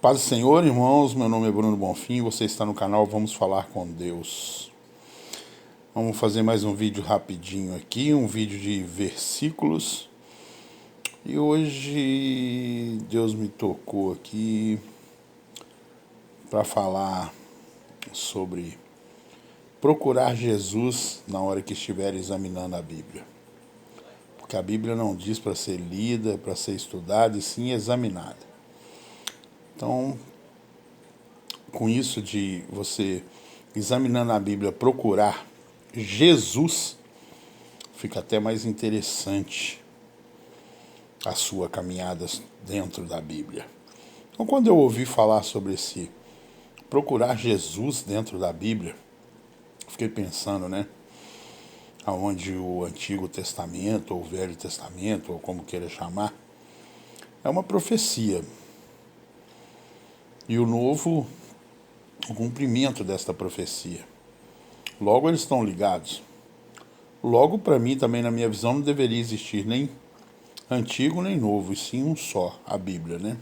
Paz do Senhor, irmãos, meu nome é Bruno Bonfim, você está no canal Vamos Falar com Deus. Vamos fazer mais um vídeo rapidinho aqui, um vídeo de versículos. E hoje Deus me tocou aqui para falar sobre procurar Jesus na hora que estiver examinando a Bíblia. Porque a Bíblia não diz para ser lida, para ser estudada, e sim examinada. Então, com isso de você, examinando a Bíblia, procurar Jesus, fica até mais interessante a sua caminhada dentro da Bíblia. Então, quando eu ouvi falar sobre esse procurar Jesus dentro da Bíblia, fiquei pensando, né? Aonde o Antigo Testamento, ou o Velho Testamento, ou como queira chamar, é uma profecia. E o Novo, o cumprimento desta profecia. Logo, eles estão ligados. Logo, para mim, também na minha visão, não deveria existir nem antigo nem novo, e sim um só, a Bíblia, né?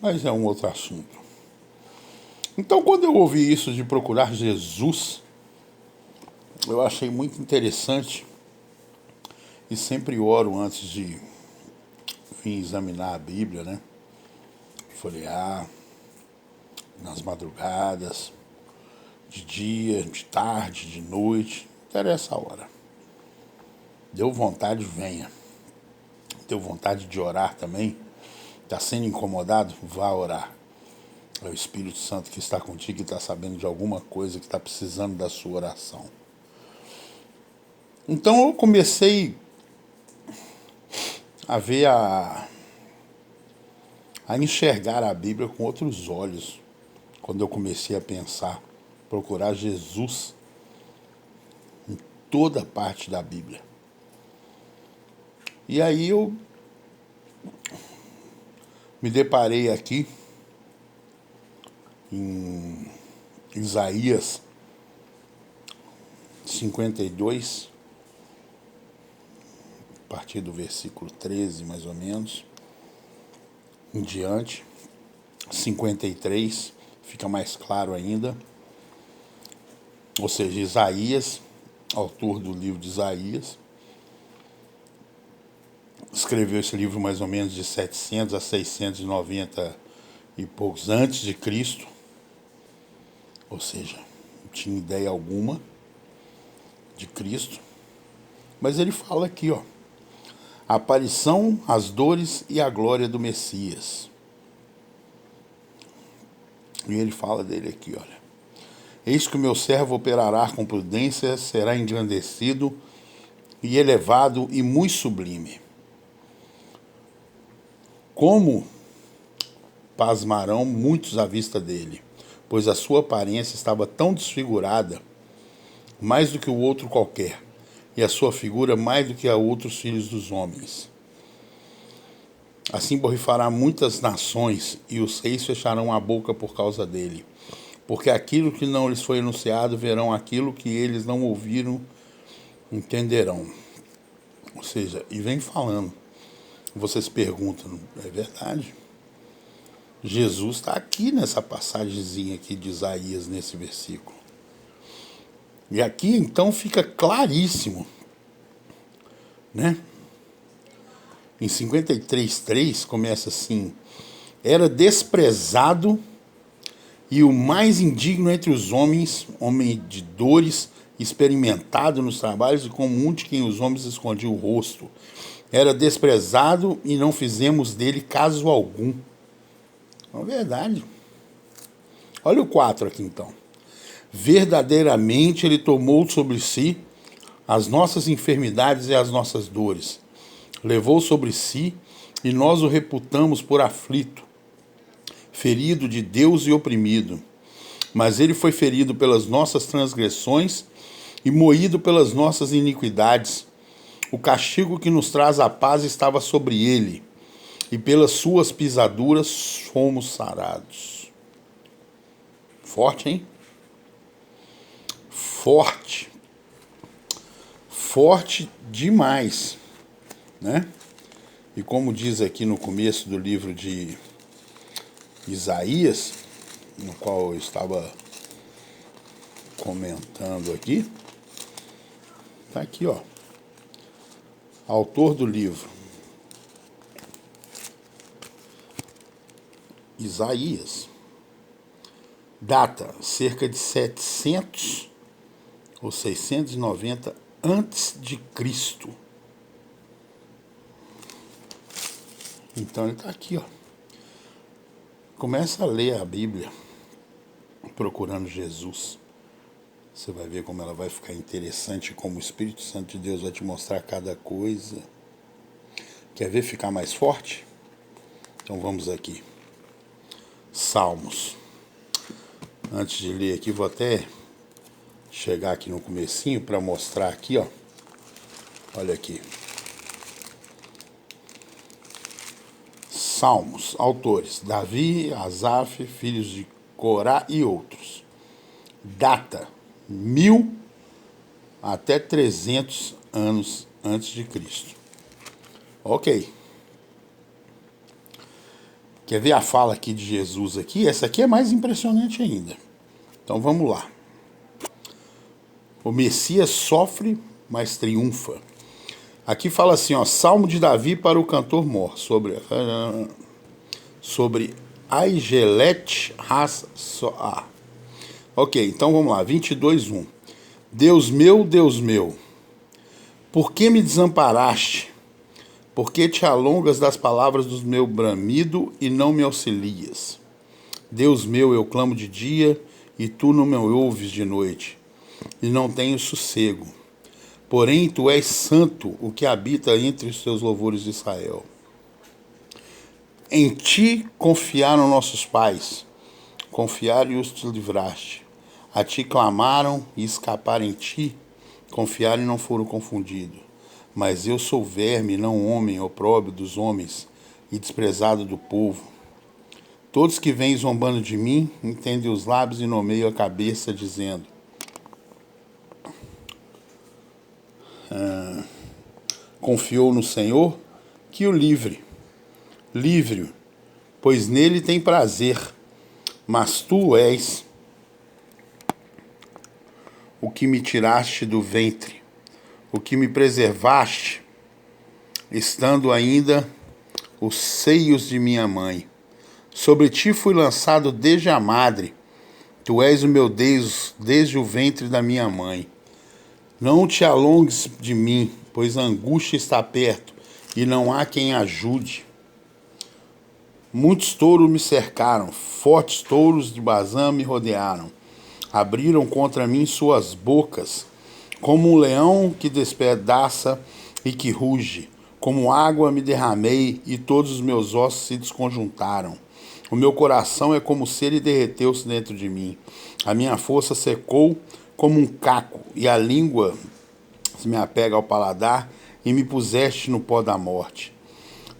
Mas é um outro assunto. Então, quando eu ouvi isso de procurar Jesus, eu achei muito interessante e sempre oro antes de vir examinar a Bíblia, né? Folhear nas madrugadas, de dia, de tarde, de noite, não interessa a hora. Deu vontade, venha. Deu vontade de orar também, está sendo incomodado, vá orar. É o Espírito Santo que está contigo e está sabendo de alguma coisa que está precisando da sua oração. Então eu comecei a ver, a enxergar a Bíblia com outros olhos, quando eu comecei a pensar, procurar Jesus em toda parte da Bíblia. E aí eu me deparei aqui em Isaías 52, a partir do versículo 13, mais ou menos, em diante. 53, fica mais claro ainda. Ou seja, Isaías, autor do livro de Isaías, escreveu esse livro mais ou menos de 700 a 690 e poucos antes de Cristo. Ou seja, não tinha ideia alguma de Cristo. Mas ele fala aqui, ó, a aparição, as dores e a glória do Messias. E ele fala dele aqui, olha. Eis que o meu servo operará com prudência, será engrandecido e elevado e muito sublime. Como pasmarão muitos à vista dele, pois a sua aparência estava tão desfigurada, mais do que o outro qualquer, e a sua figura mais do que a outros filhos dos homens. Assim borrifará muitas nações, e os reis fecharão a boca por causa dele. Porque aquilo que não lhes foi anunciado, verão aquilo que eles não ouviram, entenderão. Ou seja, e vem falando. Vocês perguntam, é verdade? Jesus está aqui nessa passagemzinha aqui de Isaías, nesse versículo. E aqui então fica claríssimo, né? Em 53:3 começa assim: era desprezado e o mais indigno entre os homens, homem de dores, experimentado nos trabalhos e como um de quem os homens escondiam o rosto. Era desprezado e não fizemos dele caso algum. É verdade. Olha o 4 aqui então. Verdadeiramente ele tomou sobre si as nossas enfermidades e as nossas dores. Levou sobre si e nós o reputamos por aflito, ferido de Deus e oprimido. Mas ele foi ferido pelas nossas transgressões e moído pelas nossas iniquidades. O castigo que nos traz a paz estava sobre ele, e pelas suas pisaduras fomos sarados. Forte, hein? Forte. Forte demais, né? E como diz aqui no começo do livro de Isaías, no qual eu estava comentando aqui, está aqui, ó. Autor do livro, Isaías. Data cerca de 700 ou 690 antes de Cristo. Então ele está aqui, ó. Começa a ler a Bíblia, procurando Jesus. Você vai ver como ela vai ficar interessante, como o Espírito Santo de Deus vai te mostrar cada coisa. Quer ver ficar mais forte? Então vamos aqui. Salmos. Antes de ler aqui, vou até chegar aqui no comecinho para mostrar aqui, ó. Olha aqui. Salmos, autores, Davi, Asaf, filhos de Corá e outros. Data, 1000 até 300 anos antes de Cristo. Ok. Quer ver a fala aqui de Jesus aqui? Essa aqui é mais impressionante ainda. Então vamos lá. O Messias sofre, mas triunfa. Aqui fala assim, ó, Salmo de Davi para o cantor mor, sobre Aigelet Has-Soah. Ok, então vamos lá, 22:1. Deus meu, por que me desamparaste? Por que te alongas das palavras do meu bramido e não me auxilias? Deus meu, eu clamo de dia e tu não me ouves de noite, e não tenho sossego. Porém, tu és santo, o que habita entre os teus louvores de Israel. Em ti confiaram nossos pais, confiaram e os te livraste. A ti clamaram e escaparam em ti, confiaram e não foram confundidos. Mas eu sou verme, não homem, opróbrio dos homens e desprezado do povo. Todos que vêm zombando de mim, entendem os lábios e nomeiam a cabeça, dizendo: confiou no Senhor, que o livre-o, pois nele tem prazer. Mas tu és o que me tiraste do ventre, o que me preservaste, estando ainda os seios de minha mãe. Sobre ti fui lançado desde a madre, tu és o meu Deus desde o ventre da minha mãe. Não te alongues de mim, pois a angústia está perto, e não há quem ajude. Muitos touros me cercaram, fortes touros de Bazã me rodearam. Abriram contra mim suas bocas, como um leão que despedaça e que ruge. Como água me derramei, e todos os meus ossos se desconjuntaram. O meu coração é como se ele derreteu-se dentro de mim. A minha força secou como um caco, e a língua se me apega ao paladar, e me puseste no pó da morte.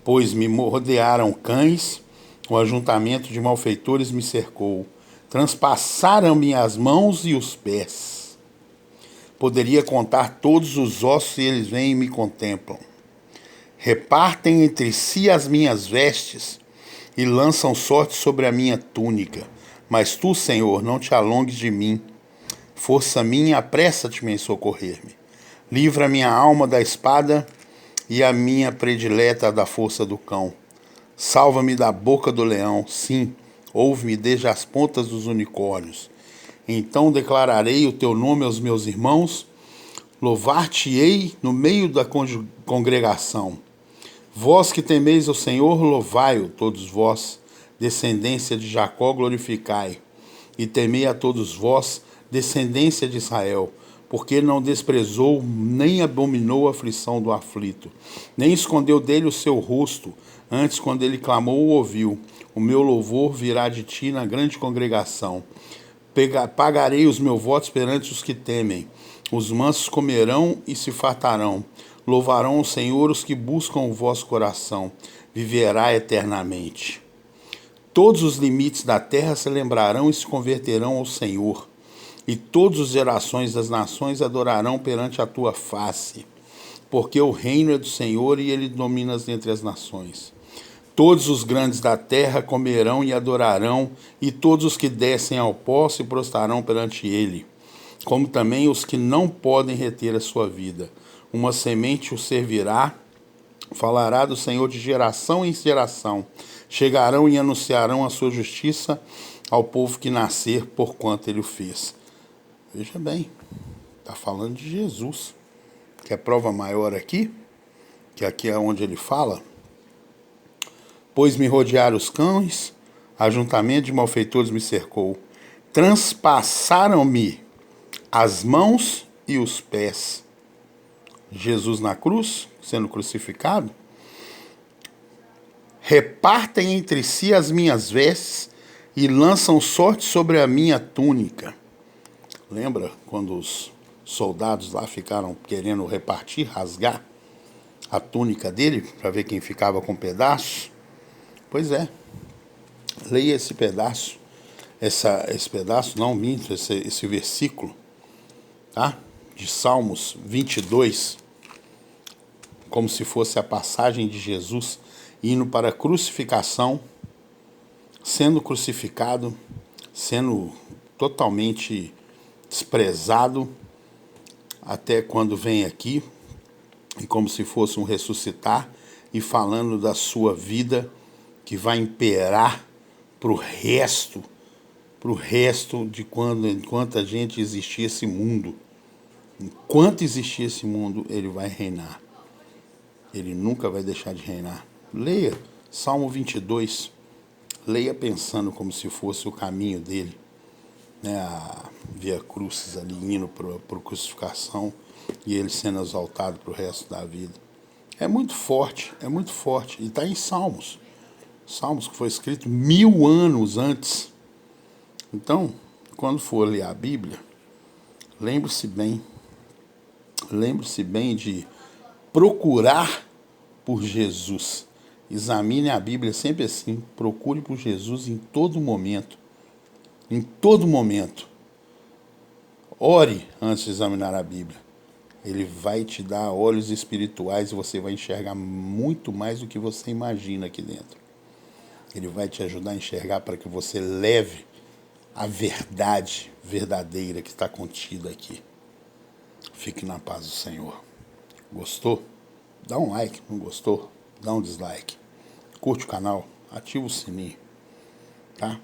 Pois me rodearam cães, o ajuntamento de malfeitores me cercou. Transpassaram-me as mãos e os pés. Poderia contar todos os ossos e eles vêm e me contemplam. Repartem entre si as minhas vestes e lançam sorte sobre a minha túnica. Mas tu, Senhor, não te alongues de mim. Força minha, apressa-te-me em socorrer-me. Livra minha alma da espada e a minha predileta da força do cão. Salva-me da boca do leão, sim, ouve-me desde as pontas dos unicórnios. Então declararei o teu nome aos meus irmãos, louvar-te-ei no meio da congregação. Vós que temeis o Senhor, louvai-o, todos vós, descendência de Jacó, glorificai. E temei a todos vós, descendência de Israel, porque não desprezou nem abominou a aflição do aflito, nem escondeu dele o seu rosto, antes quando ele clamou o ouviu. O meu louvor virá de ti na grande congregação. Pagarei os meus votos perante os que temem. Os mansos comerão e se fartarão. Louvarão o Senhor os que buscam o vosso coração. Viverá eternamente. Todos os limites da terra se lembrarão e se converterão ao Senhor. E todas as gerações das nações adorarão perante a tua face. Porque o reino é do Senhor e ele domina entre as nações. Todos os grandes da terra comerão e adorarão, e todos os que descem ao pó se prostrarão perante ele, como também os que não podem reter a sua vida. Uma semente o servirá, falará do Senhor de geração em geração. Chegarão e anunciarão a sua justiça ao povo que nascer, porquanto ele o fez. Veja bem, está falando de Jesus. Quer prova maior aqui? Que aqui é onde ele fala. Pois me rodearam os cães, ajuntamento de malfeitores me cercou. Transpassaram-me as mãos e os pés. Jesus na cruz, sendo crucificado. Repartem entre si as minhas vestes e lançam sorte sobre a minha túnica. Lembra quando os soldados lá ficaram querendo repartir, rasgar a túnica dele para ver quem ficava com pedaços? Pois é, leia esse pedaço, esse versículo, tá? De Salmos 22, como se fosse a passagem de Jesus indo para a crucificação, sendo crucificado, sendo totalmente desprezado, até quando vem aqui, e como se fosse um ressuscitar, e falando da sua vida, que vai imperar para o resto de enquanto a gente existir esse mundo. Enquanto existir esse mundo, ele vai reinar. Ele nunca vai deixar de reinar. Leia Salmo 22. Leia pensando como se fosse o caminho dele, né? A Via Crucis ali indo para a crucificação e ele sendo exaltado para o resto da vida. É muito forte. E está em Salmos. Salmos que foi escrito 1000 anos antes. Então, quando for ler a Bíblia, lembre-se bem de procurar por Jesus. Examine a Bíblia sempre assim, procure por Jesus em todo momento. Em todo momento. Ore antes de examinar a Bíblia. Ele vai te dar olhos espirituais e você vai enxergar muito mais do que você imagina aqui dentro. Ele vai te ajudar a enxergar para que você leve a verdade verdadeira que está contida aqui. Fique na paz do Senhor. Gostou? Dá um like. Não gostou? Dá um dislike. Curte o canal. Ativa o sininho. Tá?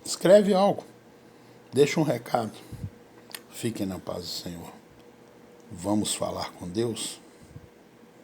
Escreve algo. Deixa um recado. Fiquem na paz do Senhor. Vamos falar com Deus?